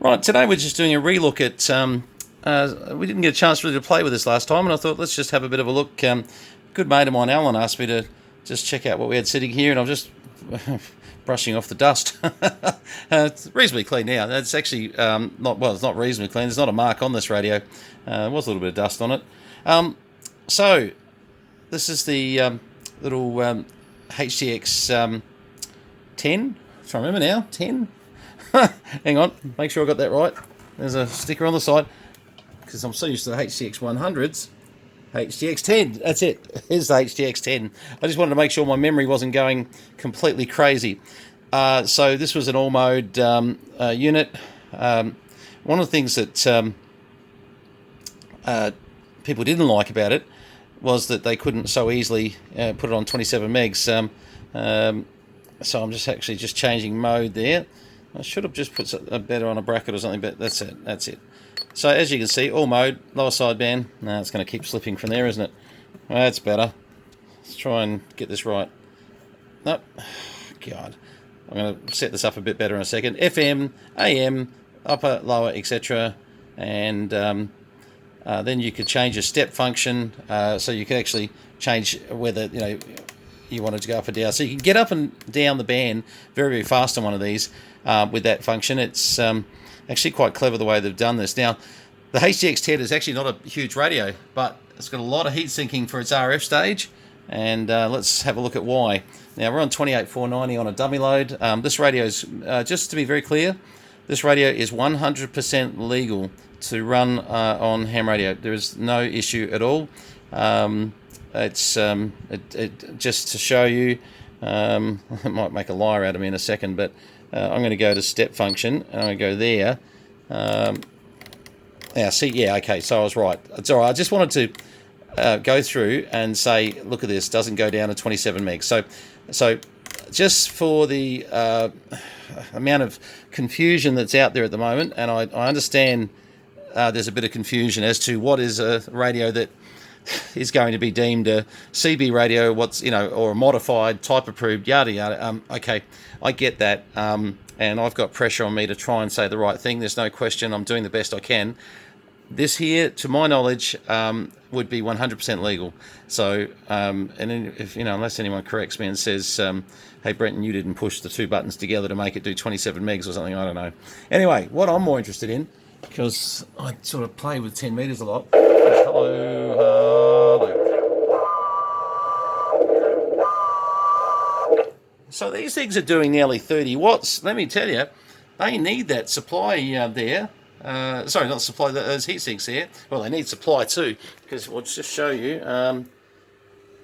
Right, today we're just doing a relook at, we didn't get a chance really to play with this last time, and I thought let's just have a bit of a look. A good mate of mine, Alan, asked me to just check out what we had sitting here, and I'm just brushing off the dust. It's reasonably clean now. It's actually it's not reasonably clean. There's not a mark on this radio. There was a little bit of dust on it. So, this is the little HTX 10, if I remember now, 10. Hang on, make sure I got that right. There's a sticker on the side because I'm so used to the HTX100s. HTX10, that's it. Here's the HTX10. I just wanted to make sure my memory wasn't going completely crazy. So this was an all mode unit. One of the things that people didn't like about it was that they couldn't so easily put it on 27 megs. So I'm just changing mode there. I should have just put a better on a bracket or something, but that's it. So as you can see, all mode, lower sideband. Now it's going to keep slipping from there, isn't it? That's better. Let's try and get this right. Nope. God. I'm going to set this up a bit better in a second. FM, AM, upper, lower, etc. And then you could change your step function, so you could actually change whether you wanted to go up and down. So you can get up and down the band very, very fast on one of these with that function. It's actually quite clever the way they've done this. Now, the HTX10 is actually not a huge radio, but it's got a lot of heat sinking for its RF stage, and let's have a look at why. Now, we're on 28490 on a dummy load. This radio is, just to be very clear, this radio is 100% legal to run on ham radio. There is no issue at all. It's just to show you, it might make a liar out of me in a second, but I'm going to go to step function, and I'm going to go there. Okay, so I was right. It's all right. I just wanted to go through and say, look at this, doesn't go down to 27 megs. So just for the amount of confusion that's out there at the moment, and I understand there's a bit of confusion as to what is a radio that is going to be deemed a CB radio, or a modified, type approved, yada yada. Okay, I get that, and I've got pressure on me to try and say the right thing. There's no question. I'm doing the best I can. This here, to my knowledge, would be 100% legal. So, and if unless anyone corrects me and says, "Hey, Brenton, you didn't push the two buttons together to make it do 27 megs or something," I don't know. Anyway, what I'm more interested in, because I sort of play with 10 meters a lot. Hello. So these things are doing nearly 30 watts. Let me tell you, they need that supply there. Sorry, not supply, those heat sinks there. Well, they need supply too, because we'll just show you.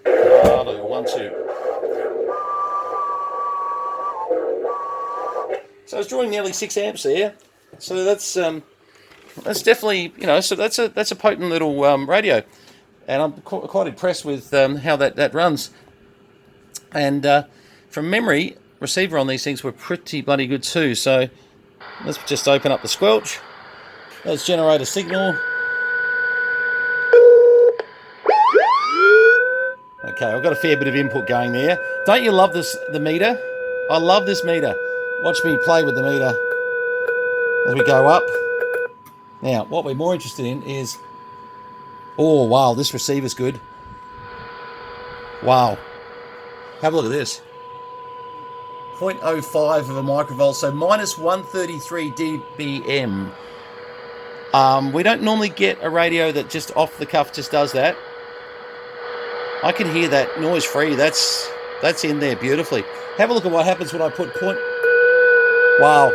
Hello, 1, 2. So it's drawing nearly 6 amps there. So that's definitely, so that's a potent little radio, and I'm quite impressed with how that runs. And from memory, receiver on these things were pretty bloody good too. So let's just open up the squelch. Let's generate a signal. Okay, I've got a fair bit of input going there. Don't you love the meter? I love this meter. Watch me play with the meter as we go up. Now, what we're more interested in is, oh wow, this receiver's good. Wow. Have a look at this. 0.05 of a microvolt, so minus 133 dBm. We don't normally get a radio that just off the cuff just does that. I can hear that noise free. That's in there beautifully. Have a look at what happens when I put point. Wow.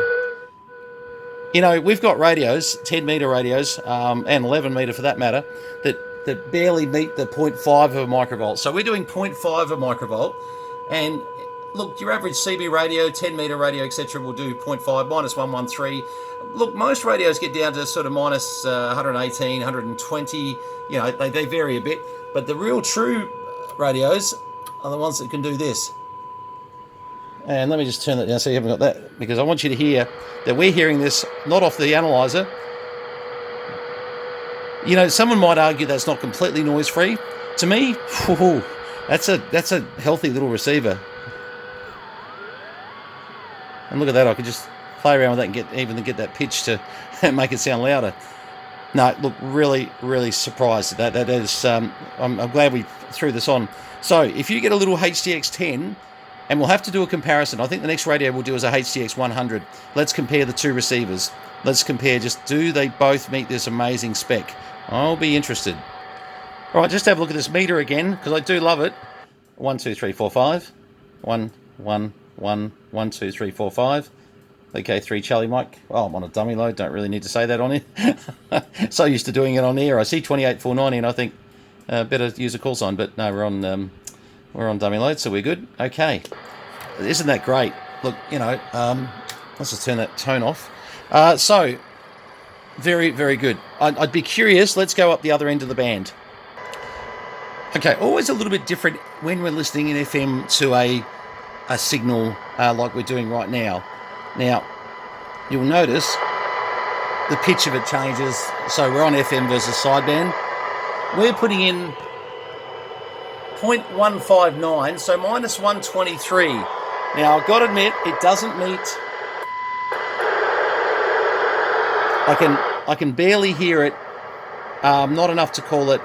We've got radios, 10 meter radios, and 11 meter for that matter, that barely meet the 0.5 of a microvolt. So we're doing 0.5 of a microvolt, and look, your average CB radio, 10 meter radio, etc. will do 0.5, minus 113. Look, most radios get down to sort of minus 118, 120. They vary a bit, but the real true radios are the ones that can do this. And let me just turn that down so you haven't got that, because I want you to hear that we're hearing this not off the analyzer. Someone might argue that's not completely noise free. To me, that's a healthy little receiver. And look at that, I could just play around with that and get that pitch to make it sound louder. No, look, really, really surprised at that. That is, I'm glad we threw this on. So if you get a little HTX10, and we'll have to do a comparison. I think the next radio we'll do is a HTX100. Let's compare the two receivers. Let's compare just, do they both meet this amazing spec? I'll be interested. All right, just have a look at this meter again, because I do love it. 1, 2, 3, 4, 5. 1, 1, 1, 1, 2, 3, 4, 5. Okay, 3 Charlie Mike. Oh, I'm on a dummy load. Don't really need to say that on here. So used to doing it on air. I see 28490 and I think better use a call sign, but no, we're on dummy load, so we're good. Okay, isn't that great? Look, you know, let's just turn that tone off. So very, very good. I'd be curious. Let's go up the other end of the band. Okay, always a little bit different when we're listening in FM to a signal like we're doing right now. Now, you'll notice the pitch of it changes. So we're on FM versus sideband. We're putting in 0.159, so minus 123. Now, I've got to admit, it doesn't meet... I can barely hear it. Not enough to call it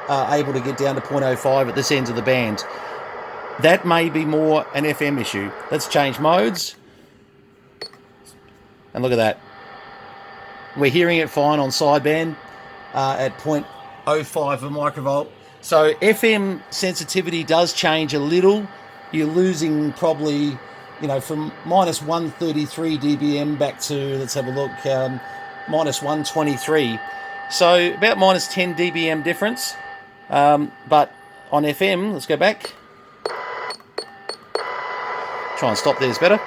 able to get down to 0.05 at this end of the band. That may be more an FM issue. Let's change modes. And look at that. We're hearing it fine on sideband at 0.05 of a microvolt. So FM sensitivity does change a little. You're losing probably, you know, from minus 133 dBm back to, let's have a look, minus 123. So about minus 10 dBm difference. But on FM, let's go back. Try and stop there is better.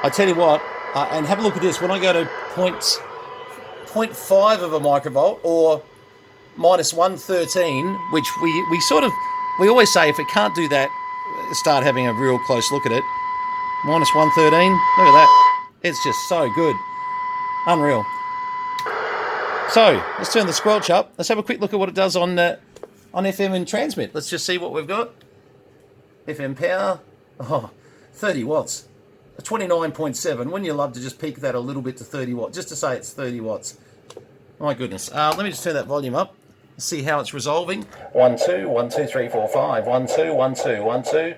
I tell you what, and have a look at this. When I go to 0.5 of a microvolt or minus 113, which we always say if it can't do that, start having a real close look at it. Minus 113, look at that. It's just so good. Unreal. So, let's turn the squelch up. Let's have a quick look at what it does on FM and transmit. Let's just see what we've got. FM power, 30 watts. 29.7. Wouldn't you love to just peak that a little bit to 30 watts, just to say it's 30 watts. My goodness. Let me just turn that volume up. See how it's resolving. 1, 2, 1, 2, 3, 4, 5. 1, 2, 1, 2, 1, 2.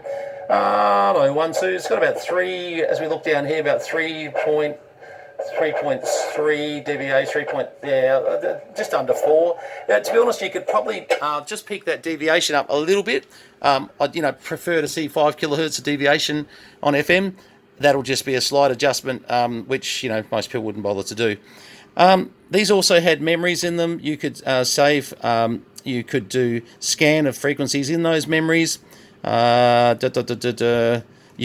No, 1, 2. It's got about 3, as we look down here, about 3.3 dBA, just under 4. Now, to be honest, you could probably just peak that deviation up a little bit. I'd prefer to see 5 kilohertz of deviation on FM. That'll just be a slight adjustment, which most people wouldn't bother to do. These also had memories in them. You could save. You could do scan of frequencies in those memories. You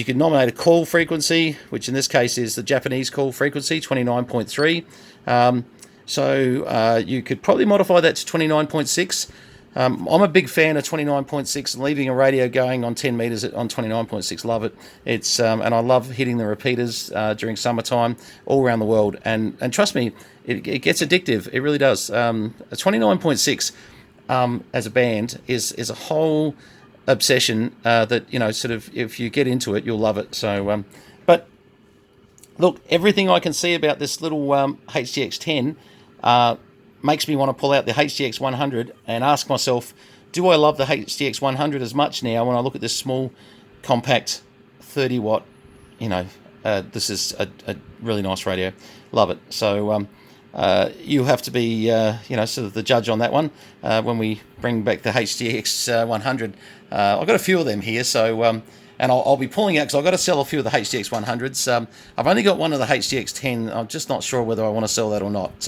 could nominate a call frequency, which in this case is the Japanese call frequency, 29.3. So you could probably modify that to 29.6. I'm a big fan of 29.6, leaving a radio going on 10 meters on 29.6. Love it. It's and I love hitting the repeaters during summertime all around the world. And trust me, it gets addictive. It really does. 29.6 as a band is a whole obsession that sort of, if you get into it, you'll love it. So, but look, everything I can see about this little HTX10 makes me want to pull out the HTX100 and ask myself, do I love the HTX100 as much now when I look at this small, compact, 30 watt, this is a really nice radio. Love it. So you have to be, sort of the judge on that one when we bring back the HTX100. I've got a few of them here, so and I'll be pulling out because I've got to sell a few of the HTX100s. I've only got one of the HTX10. I'm just not sure whether I want to sell that or not.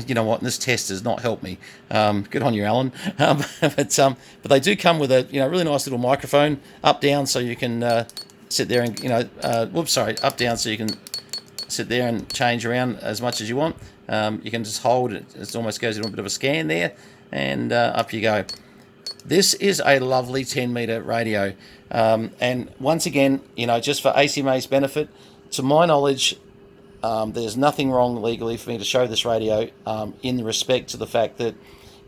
You know what? This test has not helped me. Good on you, Alan. But they do come with a really nice little microphone, up down, so you can sit there and up down, so you can sit there and change around as much as you want. You can just hold it. It almost goes into a bit of a scan there, and up you go. This is a lovely 10-meter radio, and once again, just for ACMA's benefit, to my knowledge, there's nothing wrong legally for me to show this radio in respect to the fact that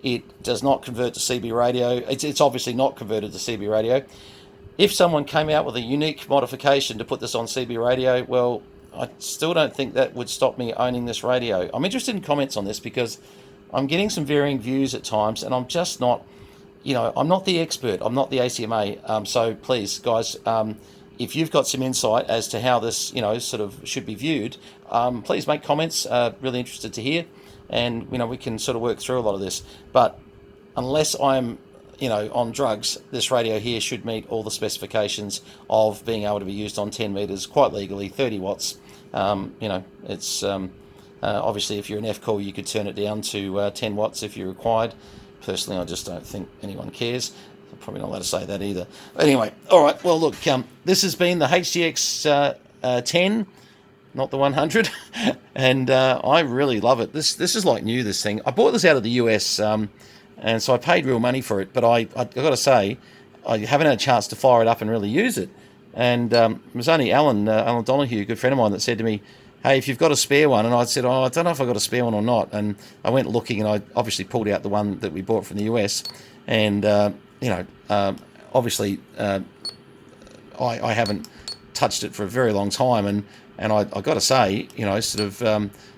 it does not convert to CB radio. It's obviously not converted to CB radio. If someone came out with a unique modification to put this on CB radio, well, I still don't think that would stop me owning this radio. I'm interested in comments on this because I'm getting some varying views at times, and I'm just not, I'm not the expert. I'm not the ACMA. So please, guys, if you've got some insight as to how this, sort of should be viewed, please make comments. Really interested to hear, and we can sort of work through a lot of this. But unless I'm on drugs, this radio here should meet all the specifications of being able to be used on 10 meters quite legally, 30 watts. It's obviously if you're an F-call, you could turn it down to 10 watts if you're required. Personally, I just don't think anyone cares. I'm probably not allowed to say that either. But anyway, all right. Well, look, this has been the HTX10, not the 100, and I really love it. This is like new. This thing. I bought this out of the US. And so I paid real money for it, but I got to say, I haven't had a chance to fire it up and really use it. And it was only Alan Donahue, a good friend of mine, that said to me, hey, if you've got a spare one, and I said, I don't know if I've got a spare one or not. And I went looking, and I obviously pulled out the one that we bought from the US. And, obviously, I haven't touched it for a very long time. And I got to say,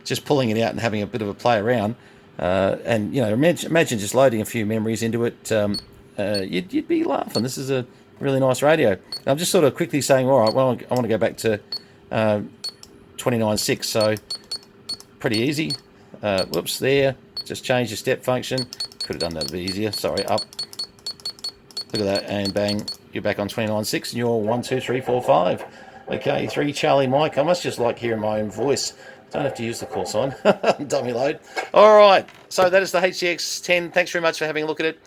just pulling it out and having a bit of a play around, and imagine just loading a few memories into it. You'd be laughing. This is a really nice radio. And I'm just sort of quickly saying, all right, well, I want to go back to 29.6. So pretty easy. Whoops, there. Just change the step function. Could have done that a bit easier. Sorry, up. Look at that, and bang, you're back on 29.6, and you're 1, 2, 3, 4, 5. Okay, 3 Charlie Mike. I must just like hearing my own voice. Don't have to use the call sign. Dummy load. All right. So that is the HTX10. Thanks very much for having a look at it.